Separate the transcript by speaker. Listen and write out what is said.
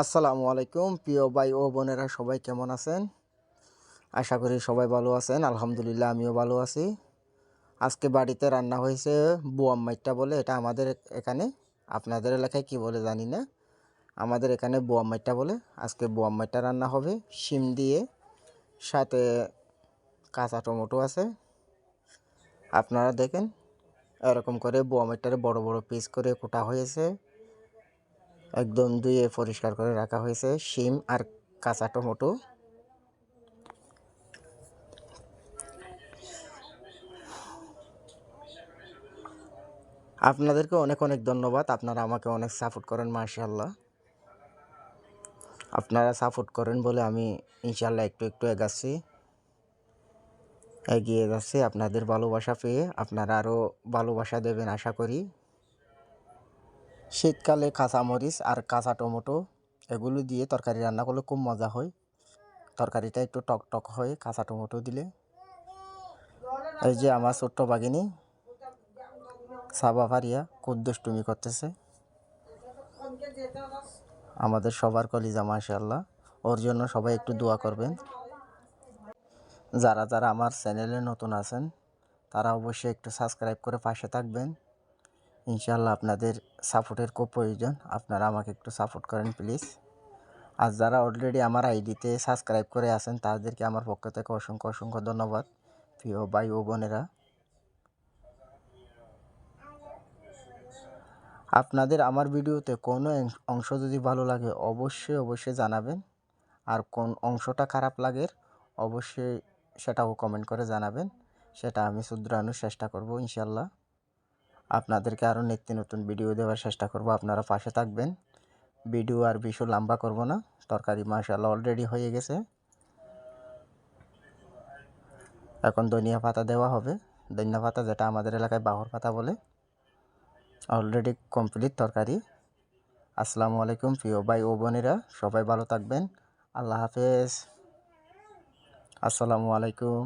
Speaker 1: আসসালামু আলাইকুম প্রিয় ভাই ও বোনেরা, সবাই কেমন আছেন? আশা করি সবাই ভালো আছেন। আলহামদুলিল্লাহ, আমিও ভালো আছি। আজকে বাড়িতে রান্না হয়েছে বোয়াম মাইট্টা বলে, এটা আমাদের এখানে, আপনাদের এলাকায় কি বলে জানি না, আমাদের এখানে বোয়াম মাইট্টা বলে। আজকে বোয়াম মাইট্টা রান্না হবে শিম দিয়ে, সাথে কাঁচা টমেটো আছে। আপনারা দেখেন, এরকম করে বোয়াম মাইট্টারে বড় বড় পিস করে কোটা হয়েছে, একদম ধুয়ে পরিষ্কার করে রাখা হয়েছে শিম আর কাঁচা টমেটো। আপনাদেরকে অনেক অনেক ধন্যবাদ, আপনারা আমাকে অনেক সাপোর্ট করেন। মাশাআল্লাহ, আপনারা সাপোর্ট করেন বলে আমি ইনশাআল্লাহ একটু একটু এগিয়ে যাচ্ছি। আপনাদের ভালোবাসা পেয়ে আপনারা আরও ভালোবাসা দেবেন আশা করি। শীতকালে কাঁচামরিচ আর কাঁচা টমেটো এগুলো দিয়ে তরকারি রান্না করলে খুব মজা হয়। তরকারিটা একটু টক টক হয় কাঁচা টমেটো দিলে। এই যে আমার ছোট্ট বাঘিনী সাবা ফারিয়া খুব দুষ্টুমি করতেছে, আমাদের সবার কলিজা। মাশাআল্লাহ, ওর জন্য সবাই একটু দোয়া করবেন। যারা যারা আমার চ্যানেলে নতুন আছেন তারা অবশ্যই একটু সাবস্ক্রাইব করে পাশে থাকবেন। ইনশাআল্লাহ আপনাদের সাপোর্টের খুব প্রয়োজন, আপনারা আমাকে একটু সাপোর্ট করেন প্লিজ। আর যারা অলরেডি আমার আইডিতে সাবস্ক্রাইব করে আছেন তাদেরকে আমার পক্ষ থেকে অসংখ্য অসংখ্য ধন্যবাদ। প্রিয় ভাই ও বোনেরা, আপনাদের আমার ভিডিওতে কোনো অংশ যদি ভালো লাগে অবশ্যই অবশ্যই জানাবেন, আর কোন অংশটা খারাপ লাগে অবশ্যই সেটাও কমেন্ট করে জানাবেন, সেটা আমি শুধরানোর চেষ্টা করব ইনশাআল্লাহ। আপনাদেরকে আরও নিত্য নতুন ভিডিও দেওয়ার চেষ্টা করব, আপনারা পাশে থাকবেন। ভিডিও আর বেশি লম্বা করব না, তরকারি মাশাআল্লাহ অলরেডি হয়ে গেছে। এখন ধনিয়া পাতা দেওয়া হবে, ধনিয়া পাতা যেটা আমাদের এলাকায় বাহর পাতা বলে। অলরেডি কমপ্লিট তরকারি। আসসালামু আলাইকুম প্রিয় ভাই ও বোনেরা, সবাই ভালো থাকবেন। আল্লাহ হাফেজ। আসসালামু আলাইকুম।